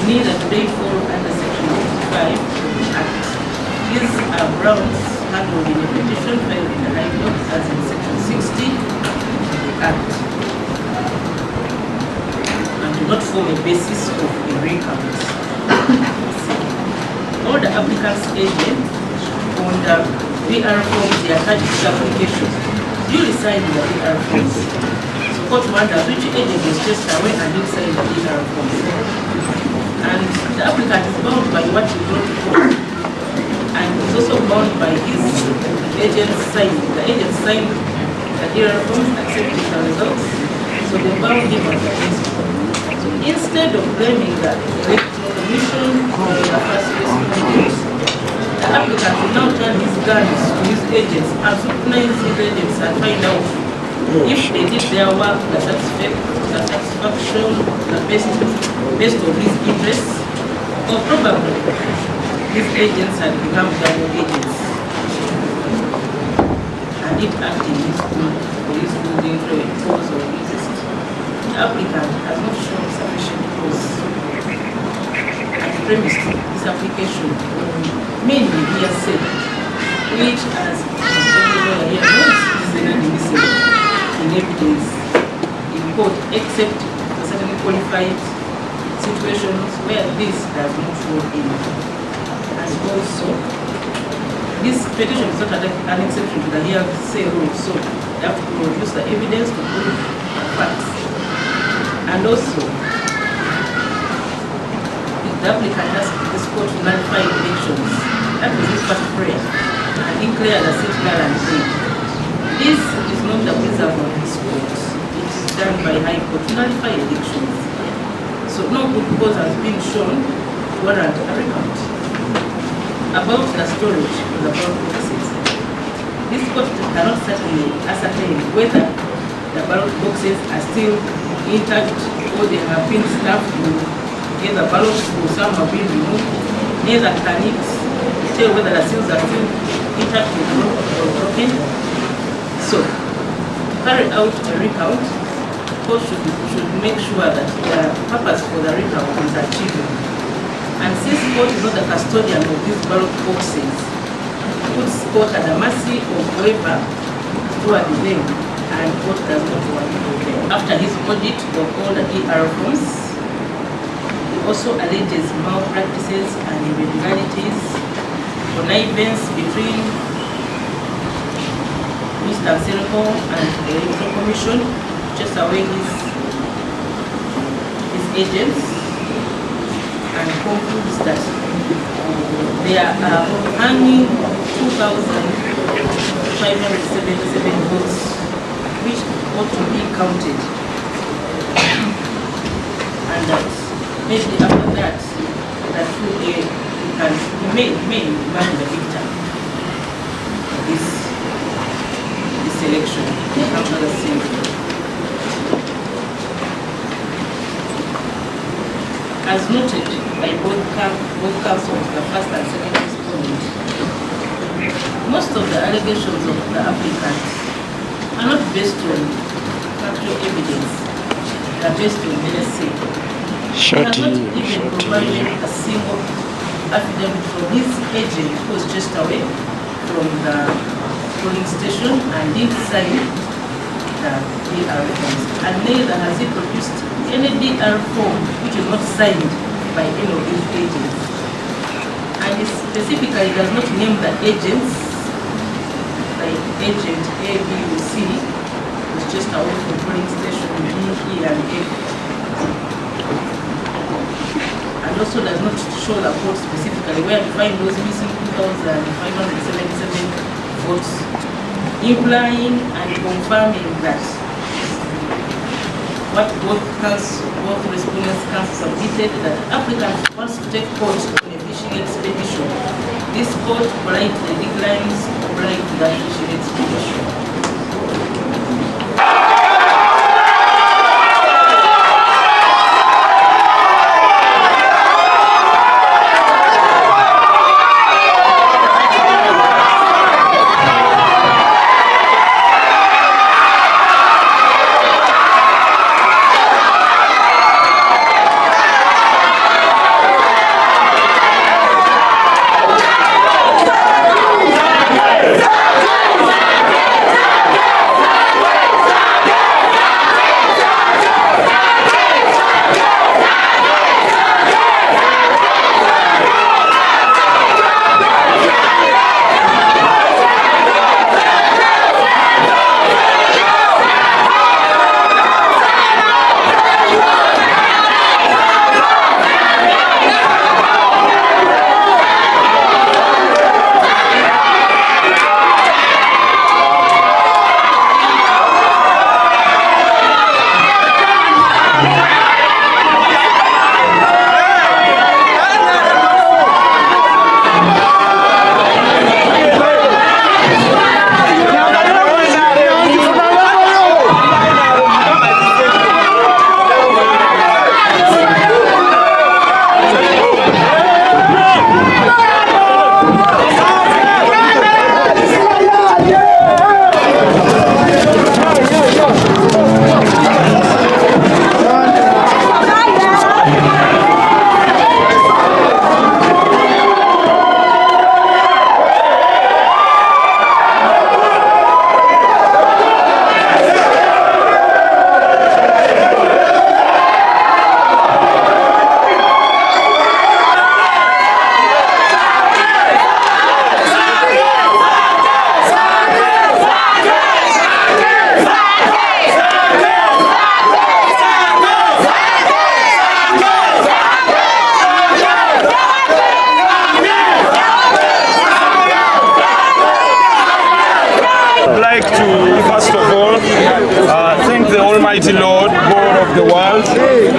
neither do they fall under Section 55 Act. These are grounds handled in a petition filed in the High Court as in Section 60 Act, and do not form a basis of a recount. All the applicant's agents on the VR forms they attached to the application duly signed the VR forms. So court wonders which agent was just away and did sign the VR forms. And the applicant is bound by what he wrote to court, and is also bound by his agent's sign. The agent signed the VR forms, accepting the results, so they bound him as a principal. So instead of blaming the electoral commission or the first place, the applicant will now turn his guns to his agents and scrutinize his agents and find out if they did their work to the satisfaction, the best of his interests, or probably his agents had become double agents and if acting his good or his good interest cause or resist. The applicant has not shown sufficient cause and premised this application mainly hearsay, which as every lawyer here knows is inadmissible in evidence in court except for certain qualified situations where this does not fall in. And also, this petition is not an exception to the hearsay rule, so you have to produce the evidence to prove the facts. And also, if the applicant asks this court to nullify elections, that was his first prayer, and declare the seat null and void. This is not the wisdom of this court. It is done by High Court to nullify elections. So no good cause has been shown to warrant a recount. About the storage of the ballot boxes, this court cannot certainly ascertain whether the ballot boxes are still intact or they have been stuffed with either ballots or some have been removed. Neither can it tell whether the seals are still intact or broken. So, to carry out a recount, court should make sure that the purpose for the recount is achieved. And since court is not the custodian of these ballot boxes, puts court at the mercy of whoever toward them, and court does not want to do them. After his audit of all the ER forms, he also alleges malpractices and irregularities, connivance between Mr. Serko and the Electoral Commission, just away his agents, and concludes that there are hanging 2,577 votes which ought to be counted, and that maybe after that he may remain the victor of this election. As noted by both counsels, the first and second respondent, most of the allegations of the applicants are not based on factual evidence, they are based on hearsay. He has not even provided a single affidavit from his agent who was just away from the polling station and did sign the DR forms, and neither has he produced any DR form which is not signed by any of his agents. And he specifically does not name the agents, like agent A, B, or C, who's just away from polling station B, E, and F. And also does not show the vote specifically where to find those missing 2,577 votes, implying and confirming that what both respondents' counsel submitted, that applicant wants to take court on a fishing expedition. This court politely declines complying to that fishing expedition. Almighty Lord, God of the world,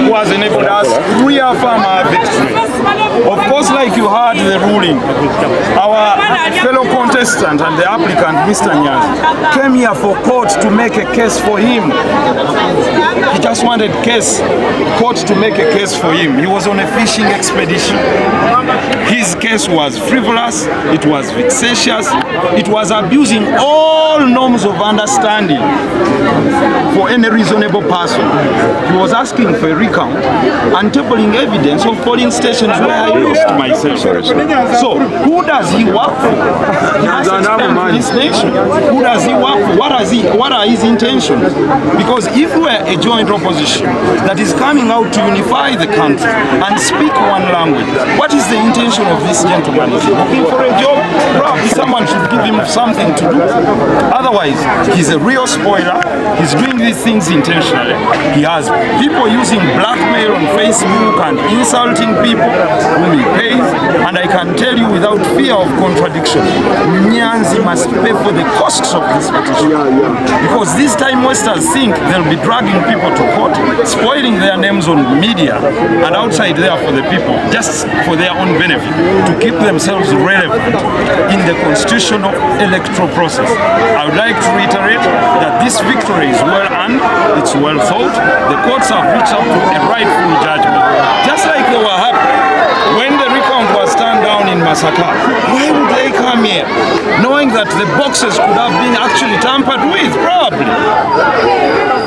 who has enabled us to reaffirm our victory. Of course, like you heard the ruling, our fellow contestant and the applicant, Mr. Nyaz, came here for court to make a case for him. He just wanted court to make a case for him. He was on a fishing expedition. His case was frivolous, it was vexatious, it was abusing all norms of understanding for any reasonable person. He was asking for a recount and tabling evidence of polling stations where I lost myself. So, who does he work for? He has explained to this nation. Who does he work for? What are his intentions? Because if we are a joint opposition that is coming out to unify the country and speak one language, what is the intention of this gentleman? Is he looking for a job? Probably someone should give him something to do. Otherwise, he's a real spoiler. He's doing these things intentionally. He has people using blackmail on Facebook and insulting people whom he pays. And I can tell you without fear of contradiction, Nyanzi must pay for the costs of this petition. Because these time wasters think they'll be dragging people to court, spoiling their names on media and outside there for the people, just for their own benefit, to keep themselves relevant in the constitutional electoral process. I would like to reiterate that this victory is well earned, it's well thought. The courts have reached out to a rightful judgment. Just like they were happy when the recount was turned down in Masaka. Why would they come here knowing that the boxes could have been actually tampered with? Probably.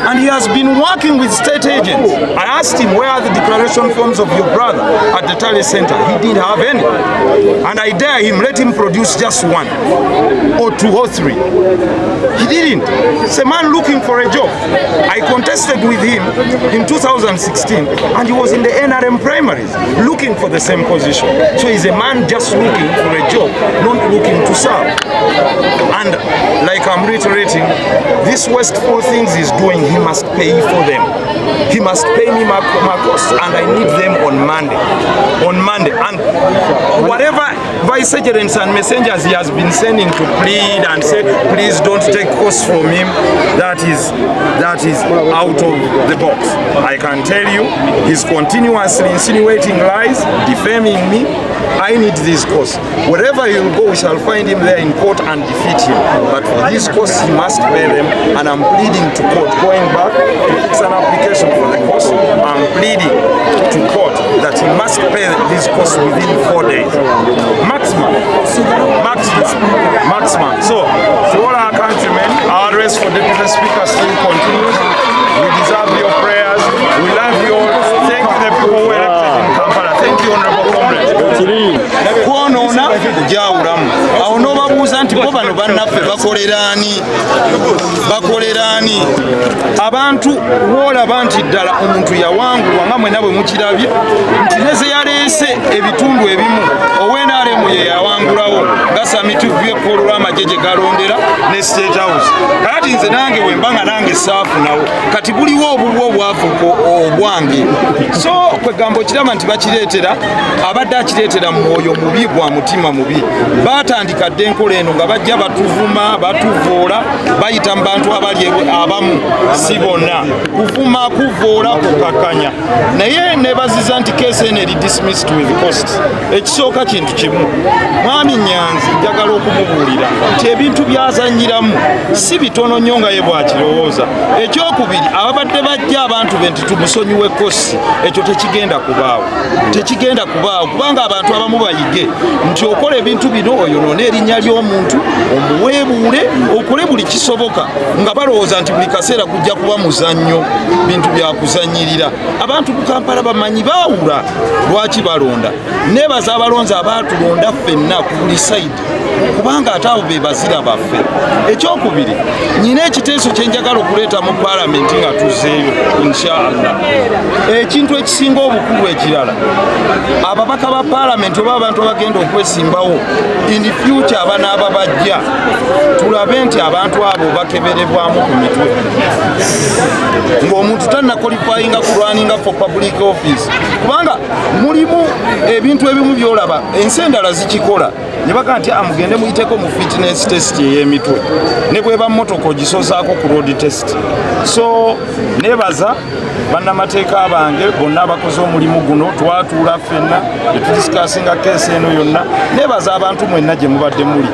And he has been working with state agents. I asked him, where are the declaration forms of your brother at the Tally Center? He didn't have any. And I dare him, let him produce just one or two or three. He didn't. It's a man looking for a job. I contested with him in 2016 and he was in the NRM primaries looking for the same position. So he's a man just looking for a job, not looking to serve. And like I'm reiterating, this these wasteful things he's doing, he must pay for them. He must pay me my costs, and I need them on Monday. And whatever vicegerents and messengers he has been sending to plead and say, please don't take costs from him, that is out of the box. I can tell you, he's continuously insinuating lies, defaming me. I need these costs. Wherever he'll go, we shall find him there in court and defeat him. But for these costs, he must pay them, and I'm pleading to court, going back to fix an application for the cost. I'm pleading to court that he must pay these costs within 4 days. Maximum. So, to all our countrymen, our race for Deputy Speaker still continues. We deserve your prayers. We love you all. Thank the people who elected in Kampala. Thank you, Honorable Comrade. Kwonoona kujawulamu. Awo n'obabuuza nti bo bano bannaffe bakoleraani. Abantu woolaba nti ddala omuntu yawangulwa nga mwena bwe mukirabye nti ne ze yaleese ebitundu ebimu ONRM ye yawangulawo nga samiti vy'ekkolo lw'amagye gye galondera ne State House. Kati nze nange bwe mba nga nange saafunawo kati buliwo obulwo obwafuuka obwange. So kwegamba okiraba nti bakireetera abadde akireetera mwoyo mubi gwa mutima mubi. Baatandika dde enkola eno nga bajja batuvuma batuvoola bayita mu bantu abali abamu si bonna kuvuma kuvoola kukakkanya naye nebaziza nti keesi eno eri dismissed with cost. Ekisooka kintu kimu, Mwami Nyanzi njagala okumubuulira nti ebintu byazanyiramu si bitono nnyo nga ye bw'akirowooza. Ekyokubiri, ababadde bajja abantu be nti tumusonyiwe kosi, ekyo tekigenda kubaawo kubanga abantu abamu bayige nti okola ebintu bino oyonoona erinnya ly'omuntu, omuweebuule, okole buli kisoboka nga balowooza nti buli kaseera kujja kuba muzannyo, bintu bya kuzanyirira. Abantu ku Kampala bamanyi baawula lwaki balonda. Neebaza abalonzi abaatulonda ffenna ku buli sayidi kubanga ate abo be bazira baffe. Ekyokubiri, nyina ekiteeso kye njagala okuleeta mu paalamenti nga tuzzeeyo inshallah. Ekintu ekisinga obukulu ekirala, ababaka ba paalamenti oba abantu abagenda okwesimbawo in the future abanaaba bajja tulabe nti abantu abo bakeberebwamu ku mitwe. Ng'omuntu tannakwalifayinga kulwaninga for public office kubanga mulimu ebintu ebimu byolaba ensi endala zikikola ne baga nti amugende muyiteko mu fitness test ey'emitwe ne bweba mmotoka ogisozaako ku road test. So nebaza bannamateeka bange bonna abakoze omulimu guno twatuula ffenna ne tudisikasinga keesi eno yonna. Nebaza abantu mwenna gye mubadde muli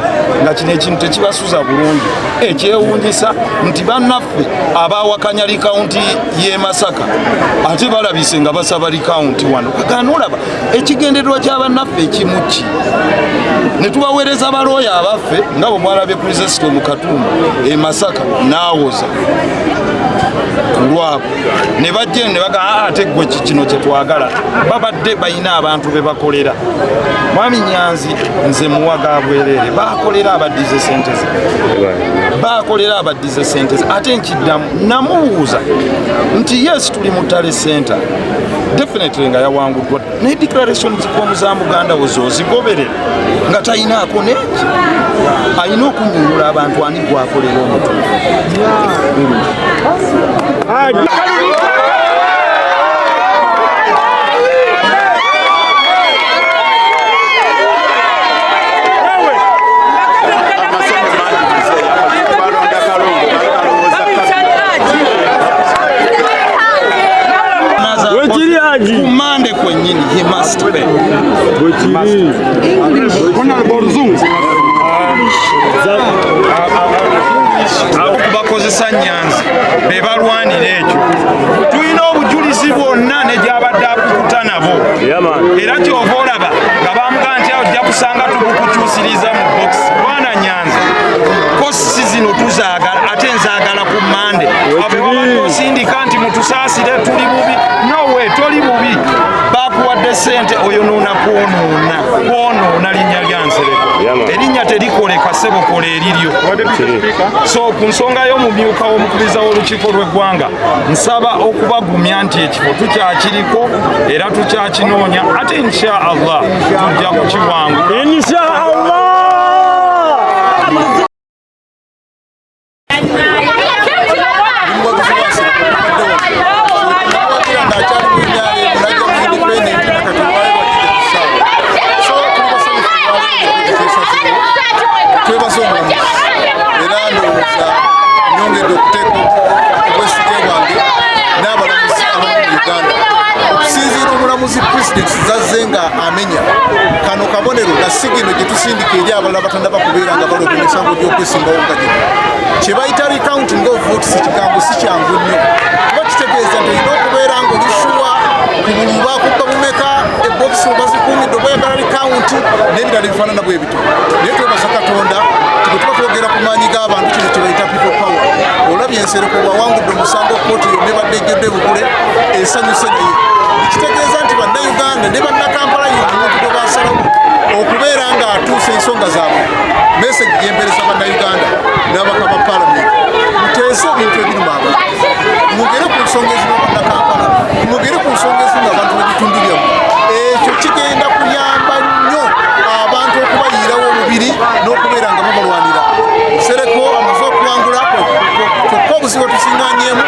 nga kino ekintu tekibasuza bulungi. Ekyewuunyisa nti bannaffe abaawakanya likawunti y'e Masaka ate balabise nga basaba likawunti wano. Kagano olaba ekigendererwa ky'abannaffe ekimu ki? Ne tubaweereza balooya abaffe nga bwe mwalabye ku Zesito mu Katumba e Masaka n'awoza ku lwabo ne bajja ne baga ate gwe kino kye twagala. Babadde bayina abantu be bakolera. Mwami Nyanzi nze muwaga bwerere bakolera abaddize ssente ze. Ate nkiddamu namubuuza nti yes tuli mu Tale Center definitely nga yawanguddwa ne declaration z'omu za Buganda ozigoberera nga tayinaako neki ayina okunyunyula abantu ani gwakolera omutuufu. Kumande kwennyini he must pay. Bakozesa Nyanzi be balwanira ekyo. Tulina obujulizi bwonna ne gy'abadde akukuta nabo. Era kyova olaba nga bamugaa nti ojja kusanga tubukukyusiriza mu box. Bwana Nyanzi kosi zino tuzaagala ate nzaagala ku Mande. Abo babadde osindika nti mutusaasire tuli bubi. No way, toli bubi. Bakuwadde ssente oyonoona kwonoona linnya lya Nsereko. Erinnya terikoleka ssebo kola eriryo. So ku nsonga y'omumyuka w'omukubiriza w'olukiiko lw'eggwanga nsaba okubagumya nti ekifo tukyakiriko era tukyakinoonya ate insha Allah tujja kukiwangula. Insha Allah. bategedde okuteeka obwesige bwange n'abalamuzi abamu mu Uganda okusinziira omulamuzi pulezidenti zazze nga amenya kano kabonero na sigino gye tusindika eri abalala batannaba kubeera nga baloopa emisango gy'okwesimbawo nga gino kye bayita recounting of votes kigambo si kyangu nnyo kuba kitegeeza nti olina okubeera ng'olisuwa ku bululu bakubba bumeka ebokisi obazikuumidde obayagala likawunti n'ebirala ebifaanana bwe bito naye twebaza Katonda bwe tuba twogera ku maanyi g'abantu kino kye bayita people power olabye ensereko bwawangudde omusango kooti yonna ebadde ejjudde bugule esanyuse naye ekitegeeza nti bannayuganda ne bannakampala yonna omuntu gwe basalawo okubeera ng'atuusa ensonga zaabwe mesagi gyempereza bannayuganda n'abaka ba palamenti muteese ebintu ebiruma abantu mugere ku nsonga ezino bannakampala mugere ku nsonga ezino abantu bebitundu byamu ekyo kigenda kuyamba nnyo abantu okubayiirawo omubiri n'okubeera nga babalwanira sereko amaze okuwangula kyokka obuzibu tusiŋŋanyeemu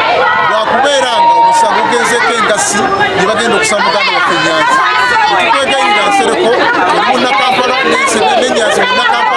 bwakubeera nga omusango ogenzeeko engassi gye bagenda okusaba muganda waffe enyanzi etukwegayirira nsereko oli munnakampala n'enyanzi munnakampala